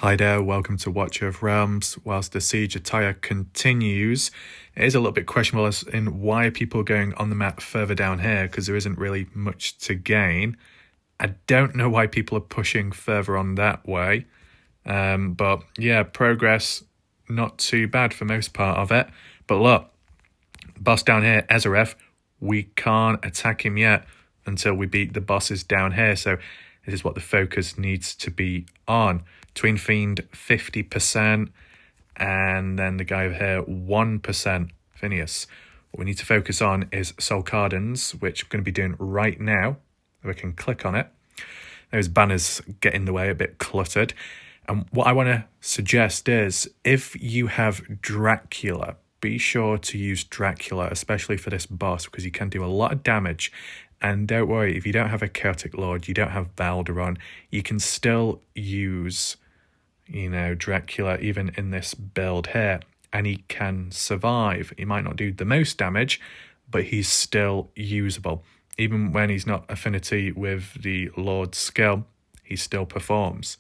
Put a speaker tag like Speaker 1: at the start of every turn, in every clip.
Speaker 1: Hi there, welcome to Watcher of Realms. Whilst the Siege of Tyre continues, it is a little bit questionable as in why are people going on the map further down here, because there isn't really much to gain. I don't know why people are pushing further on that way. But yeah, progress, not too bad for most part of it. But look, boss down here, Ezareth, we can't attack him yet until we beat the bosses down here. So this is what the focus needs to be on. Twin Fiend 50%, and then the guy over here 1%, Phineas. What we need to focus on is Solcadens, which I'm going to be doing right now. We can click on it. Those banners get in the way, a bit cluttered. And what I want to suggest is, if you have Dracula, be sure to use Dracula, especially for this boss, because you can do a lot of damage. And don't worry, if you don't have a Chaotic Lord, you don't have Valderon, you can still use, Dracula even in this build here. And he can survive. He might not do the most damage, but he's still usable. Even when he's not affinity with the Lord's skill, he still performs.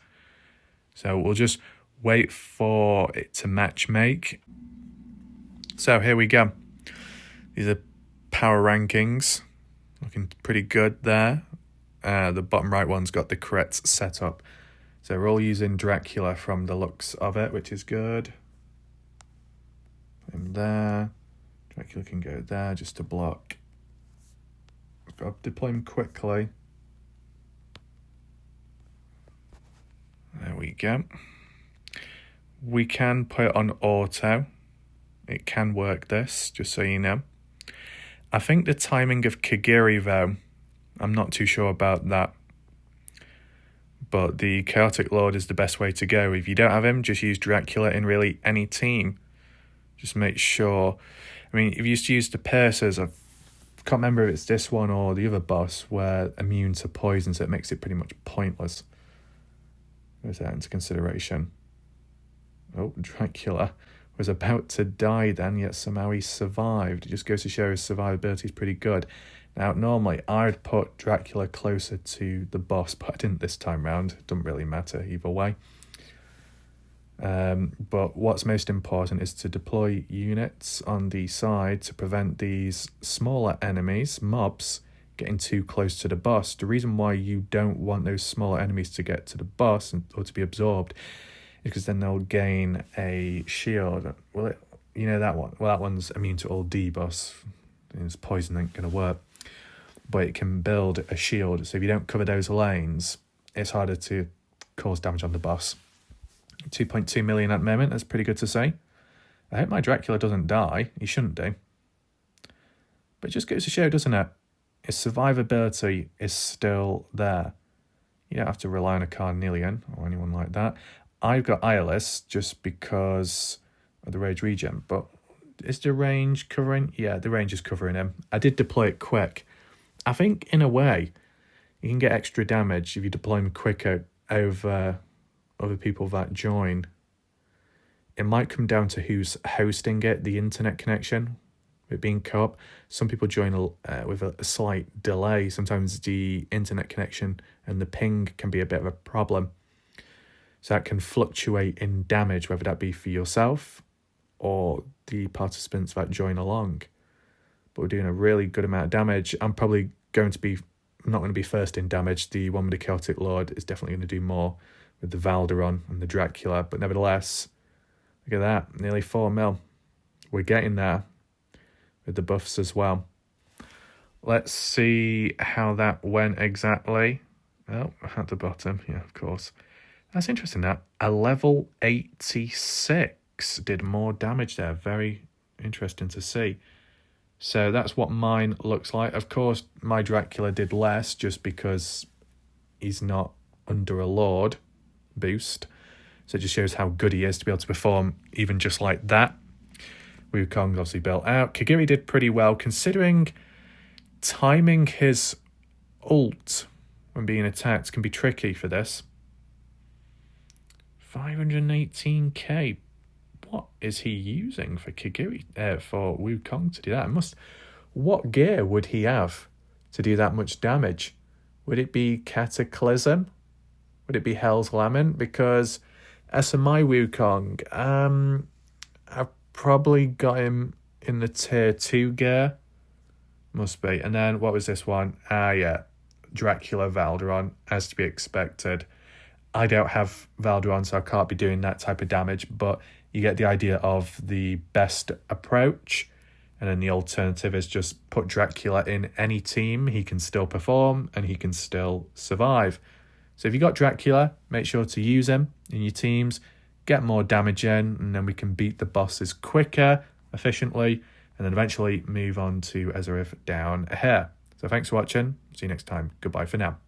Speaker 1: So we'll just wait for it to match make. So here we go. These are power rankings. Looking pretty good there. The bottom right one's got the crits set up. So we're all using Dracula from the looks of it, which is good. Put him there. Dracula can go there just to block. Got to deploy him quickly. There we go. We can put it on auto. It can work this, just so you know. I think the timing of Kagiri, though, I'm not too sure about that. But the Chaotic Lord is the best way to go. If you don't have him, just use Dracula in really any team. Just make sure. I mean, if you used to use the piercers, I can't remember if it's this one or the other boss, where immune to poison, so it makes it pretty much pointless. There's that into consideration. Oh, Dracula was about to die then, yet somehow he survived. It just goes to show his survivability is pretty good. Now, normally, I'd put Dracula closer to the boss, but I didn't this time round. It doesn't really matter either way. But what's most important is to deploy units on the side to prevent these smaller enemies, mobs, getting too close to the boss. The reason why you don't want those smaller enemies to get to the boss or to be absorbed because then they'll gain a shield. Well, that one? Well, that one's immune to all debuffs. His poison ain't going to work. But it can build a shield. So if you don't cover those lanes, it's harder to cause damage on the boss. 2.2 million at the moment. That's pretty good to say. I hope my Dracula doesn't die. He shouldn't do. But it just goes to show, doesn't it? His survivability is still there. You don't have to rely on a Carnelian or anyone like that. I've got Eyeless just because of the rage regen, but is the range covering? Yeah, the range is covering him. I did deploy it quick. I think, in a way, you can get extra damage if you deploy him quicker over other people that join. It might come down to who's hosting it, the internet connection, it being co-op. Some people join with a slight delay. Sometimes the internet connection and the ping can be a bit of a problem. So that can fluctuate in damage, whether that be for yourself or the participants that join along. But we're doing a really good amount of damage. I'm probably not going to be first in damage. The one with the Chaotic Lord is definitely going to do more with the Valderon and the Dracula. But nevertheless, look at that, nearly 4 mil. We're getting there with the buffs as well. Let's see how that went exactly. Oh, at the bottom, yeah, of course. That's interesting, that. A level 86 did more damage there. Very interesting to see. So that's what mine looks like. Of course, my Dracula did less just because he's not under a Lord boost. So it just shows how good he is to be able to perform even just like that. Wukong's obviously built out. Kagiri did pretty well considering timing his ult when being attacked can be tricky for this. 518k. What is he using for Kagiri? For Wukong to do that? What gear would he have to do that much damage? Would it be Cataclysm? Would it be Hell's Lament? Because As for my Wukong, I've probably got him in the tier 2 gear. Must be. And then what was this one? Yeah. Dracula Valderon, as to be expected. I don't have Valderon, so I can't be doing that type of damage, but you get the idea of the best approach. And then the alternative is just put Dracula in any team. He can still perform and he can still survive. So if you got Dracula, make sure to use him in your teams, get more damage in, and then we can beat the bosses quicker, efficiently, and then eventually move on to Ezerith down here. So thanks for watching. See you next time. Goodbye for now.